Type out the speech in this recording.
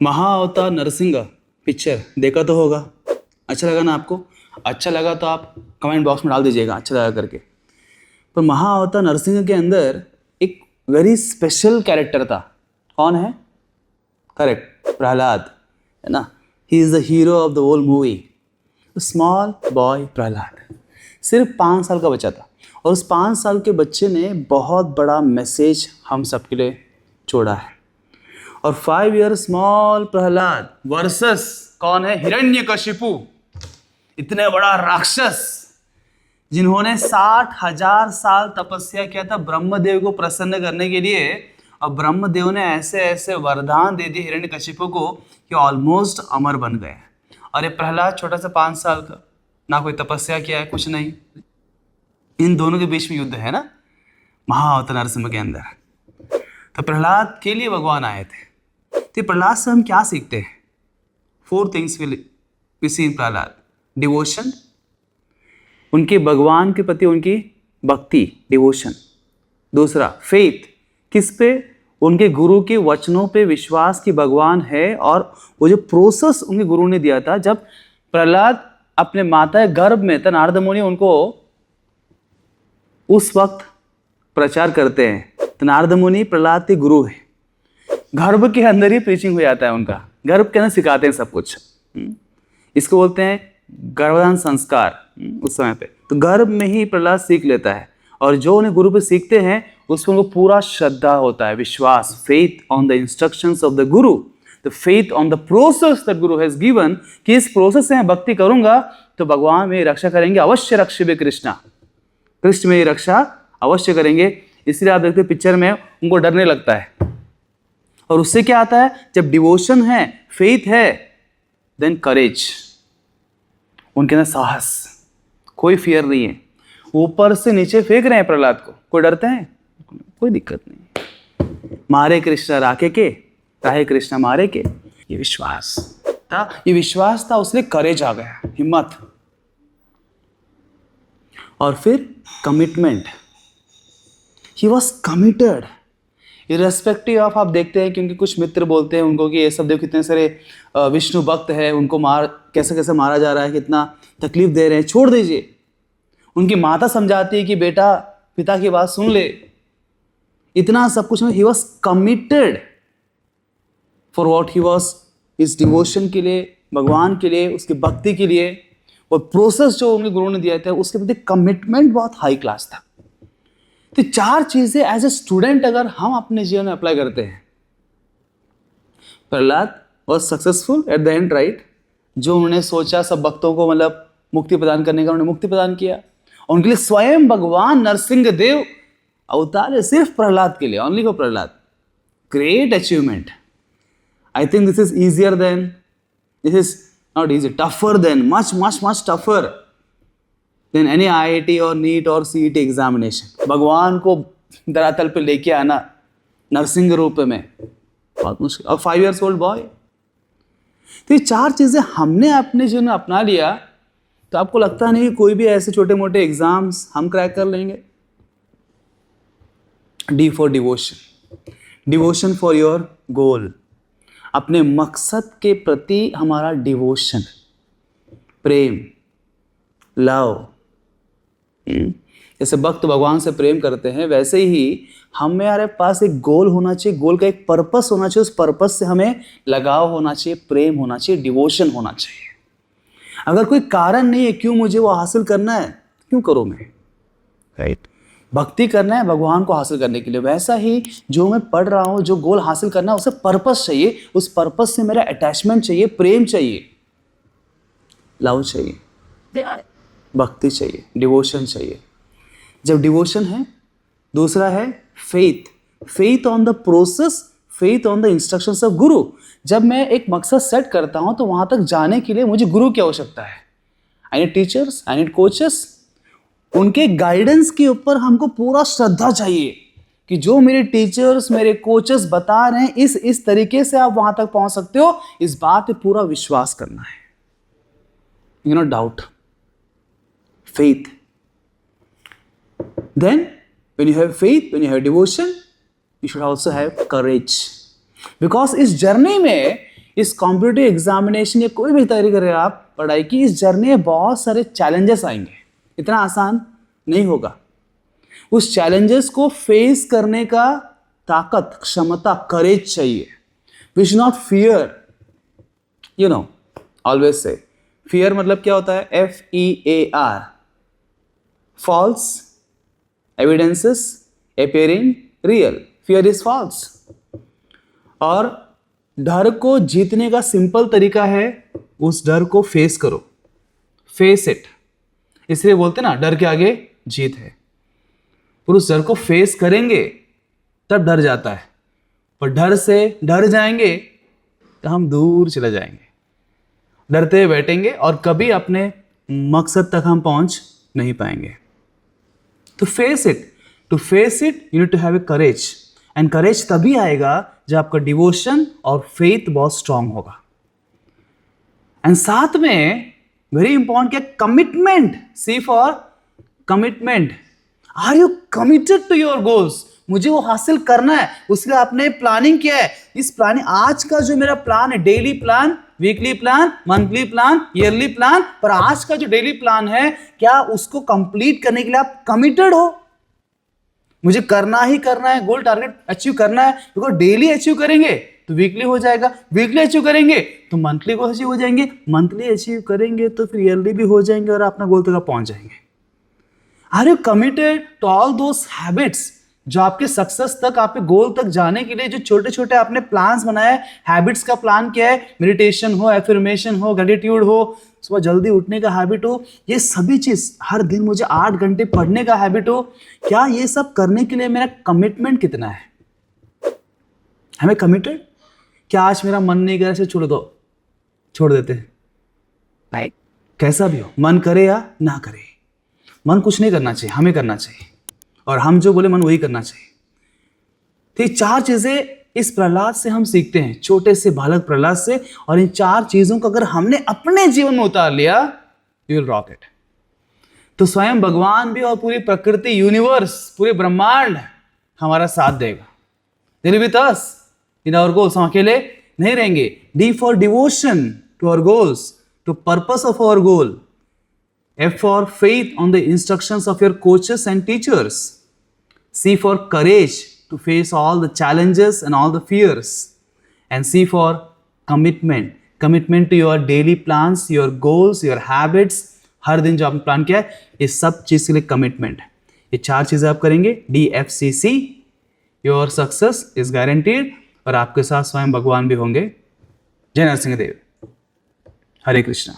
महाअवतार Narasimha picture देखा तो होगा, अच्छा लगा ना आपको? अच्छा लगा तो आप कमेंट बॉक्स में डाल दीजिएगा अच्छा लगा करके। पर महाअवतार नरसिंह के अंदर एक वेरी स्पेशल कैरेक्टर था। कौन है? करेक्ट, प्रहलाद, है ना। He is the hero of the whole movie. Small boy Prahlad सिर्फ 5 साल का बच्चा था, और उस 5 साल के बच्चे ने बहुत बड़ा मैसेज हम सबके लिए छोड़ा है। और 5 ईयर स्मॉल प्रहलाद वर्सेस कौन है? हिरण्यकशिपु, इतने बड़ा राक्षस जिन्होंने 60,000 साल तपस्या किया था ब्रह्मदेव को प्रसन्न करने के लिए। और ब्रह्मदेव ने ऐसे ऐसे वरदान दे दिए हिरण्यकशिपु को कि ऑलमोस्ट अमर बन गए। और ये प्रहलाद छोटा सा 5 साल का, ना कोई तपस्या किया है, कुछ नहीं। इन दोनों के बीच में युद्ध है ना महाअवतार नरसिंह के अंदर। तो प्रहलाद के लिए भगवान आए थे। तो प्रहलाद से हम क्या सीखते हैं? 4 things we see in Prahlad. Devotion, उनके भगवान के प्रति उनकी भक्ति, डिवोशन। दूसरा फेथ, किस पे? उनके गुरु के वचनों पे विश्वास कि भगवान है। और वो जो प्रोसेस उनके गुरु ने दिया था, जब प्रहलाद अपने माता के गर्भ में था, नारद मुनि उनको उस वक्त प्रचार करते हैं। तो नारद मुनि प्रहलाद के गुरु है। गर्भ के अंदर ही प्रीचिंग हो जाता है उनका, गर्भ के अंदर सिखाते हैं सब कुछ। इसको बोलते हैं गर्भधान संस्कार। उस समय पे तो गर्भ में ही प्रहलाद सीख लेता है, और जो उन्हें गुरु पे सीखते हैं उसमें उनको पूरा श्रद्धा होता है, विश्वास, faith on the instructions of the guru, the faith on the process that guru has given, कि इस प्रोसेस से मैं भक्ति करूंगा तो भगवान मेरी रक्षा करेंगे, अवश्य रक्षिबे कृष्णा, कृष्ण मेरी रक्षा अवश्य करेंगे। इसलिए आप देखते हैं पिक्चर में उनको डरने लगता है। और उससे क्या आता है? जब डिवोशन है, फेथ है, देन करेज, उनके अंदर साहस, कोई फियर नहीं है। ऊपर से नीचे फेंक रहे हैं प्रहलाद को, कोई डरते हैं? कोई दिक्कत नहीं। मारे कृष्णा राखे के, राहे कृष्णा मारे के, ये विश्वास था। ये विश्वास था, उसने करेज आ गया, हिम्मत। और फिर commitment, he was committed irrespective of. आप देखते हैं क्योंकि कुछ मित्र बोलते हैं उनको कि ये सब देखो कितने सारे विष्णु भक्त है, उनको कैसे कैसे मारा जा रहा है, कितना तकलीफ दे रहे हैं, छोड़ दीजिए। उनकी माता समझाती है कि बेटा पिता की बात सुन ले। इतना सब कुछ में he was committed for what he was, इस डिवोशन के लिए, भगवान के लिए, उसकी भक्ति के लिए। और प्रोसेस जो उनके गुरु ने दिया था उसके प्रति कमिटमेंट बहुत हाई क्लास था। तो 4 चीजें एज ए स्टूडेंट अगर हम अपने जीवन में अप्लाई करते हैं, Prahlad was successful at the end, right. जो उन्होंने सोचा सब भक्तों को मतलब मुक्ति प्रदान करने का, उन्होंने मुक्ति प्रदान किया। और उनके लिए स्वयं भगवान नरसिंह देव अवतार है, सिर्फ प्रहलाद के लिए, only for Prahlad. Great achievement. I think this is easier than, this is not easy, tougher than, much much much tougher than any IIT और नीट और CET एग्जामिनेशन। भगवान को धरातल पे लेके आना नरसिंह रूप में बहुत मुश्किल। और 5 years old बॉय। तो ये 4 चीजें हमने अपने जीवन में अपना लिया तो आपको लगता नहीं कि कोई भी ऐसे छोटे मोटे एग्जाम्स हम क्रैक कर लेंगे। D for devotion, devotion for your goal, अपने मकसद के प्रति हमारा डिवोशन, प्रेम, लव। जैसे भक्त भगवान से प्रेम करते हैं, वैसे ही हमारे पास एक गोल होना चाहिए, गोल का एक पर्पस होना चाहिए, उस पर्पस से हमें लगाव होना चाहिए, प्रेम होना चाहिए, डिवोशन होना चाहिए। अगर कोई कारण नहीं है क्यों मुझे वो हासिल करना है, क्यों करूं मैं, राइट। भक्ति करना है भगवान को हासिल करने के लिए। वैसा ही जो मैं पढ़ रहा हूं, जो गोल हासिल करना है, उसे पर्पस चाहिए, उस पर्पस से मेरा अटैचमेंट चाहिए, प्रेम चाहिए, लव चाहिए, भक्ति चाहिए, डिवोशन चाहिए। जब डिवोशन है, दूसरा है faith, faith on the process, faith on the instructions of गुरु। जब मैं एक मकसद सेट करता हूं तो वहां तक जाने के लिए मुझे गुरु की आवश्यकता है। I need teachers, I need coaches. उनके गाइडेंस के ऊपर हमको पूरा श्रद्धा चाहिए कि जो मेरे टीचर्स, मेरे कोचेस बता रहे हैं, इस तरीके से आप वहां तक पहुंच सकते हो, इस बात पे पूरा विश्वास करना है, you know, doubt, faith. Then when you have faith, when you have devotion, you should also have courage. Because इस जर्नी में, इस कॉम्पिटिटिव एग्जामिनेशन या कोई भी तैयारी कर रहे हो आप पढ़ाई की, इस जर्नी में बहुत सारे चैलेंजेस आएंगे, इतना आसान नहीं होगा। उस चैलेंजेस को फेस करने का ताकत, क्षमता, करेज चाहिए। We should not fear, you know, always से फियर मतलब क्या होता है? FEAR, false evidences appearing real, fear is false। और डर को जीतने का सिंपल तरीका है उस डर को फेस करो, फेस इट, इसलिए बोलते ना डर के आगे जीत है। पर उस डर को फेस करेंगे तब डर जाता है, पर डर से डर जाएंगे तो हम दूर चले जाएंगे, डरते हुए बैठेंगे और कभी अपने मकसद तक हम पहुंच नहीं पाएंगे। तो face it, to face it you need to have a courage, and courage तभी आएगा जब आपका डिवोशन और फेथ बहुत स्ट्रांग होगा। एंड साथ में वेरी इंपॉर्टेंट क्या? Commitment. See for commitment. Are you committed to your goals? मुझे वो हासिल करना है, उसके लिए आपने प्लानिंग किया है। इस प्लानिंग, आज का जो मेरा प्लान है, daily plan, weekly plan, monthly plan, yearly plan, पर आज का जो डेली प्लान है, क्या उसको कंप्लीट करने के लिए आप कमिटेड हो? मुझे करना ही करना है, गोल टारगेट अचीव करना है, बिकॉज डेली अचीव करेंगे तो वीकली हो जाएगा, वीकली अचीव करेंगे तो मंथली को अचीव हो जाएंगे, मंथली अचीव करेंगे तो फिर ईयरली भी हो जाएंगे और अपना गोल तक पहुंच जाएंगे। Are you committed to all those habits जो आपके सक्सेस तक, आपके गोल तक जाने के लिए जो छोटे छोटे आपने प्लान्स बनाए? हैबिट्स का प्लान क्या है? मेडिटेशन हो, एफर्मेशन हो, ग्रेटिट्यूड हो, सुबह जल्दी उठने का हैबिट हो, ये सभी चीज, हर दिन मुझे 8 घंटे पढ़ने का हैबिट हो। क्या ये सब करने के लिए मेरा कमिटमेंट कितना है? हमें कमिटेड? क्या आज मेरा मन नहीं करे, छोड़ दो, छोड़ देते हैं, कैसा भी हो, मन करे या ना करे, मन कुछ नहीं करना चाहिए, हमें करना चाहिए, और हम जो बोले मन वही करना चाहिए। तो ये 4 चीजें इस प्रहलाद से हम सीखते हैं, छोटे से बालक प्रहलाद से, और इन 4 चीजों को अगर हमने अपने जीवन में उतार लिया, यू विल रॉक इट। तो स्वयं भगवान भी और पूरी प्रकृति, यूनिवर्स, पूरे ब्रह्मांड हमारा साथ देगा। They will be with us in our goals. हम अकेले नहीं रहेंगे। D for devotion to our goals, to purpose of our goal. F for faith on the instructions of your coaches and teachers. C for courage to face all the challenges and all the fears. And C for commitment. Commitment to your daily plans, your goals, your habits. हर दिन जो आपने plan किया है, ये सब चीज के लिए कमिटमेंट है। ये 4 चीजें आप करेंगे, DFCC, your success is guaranteed. और आपके साथ स्वयं भगवान भी होंगे। जय नरसिंह देव। हरे कृष्णा।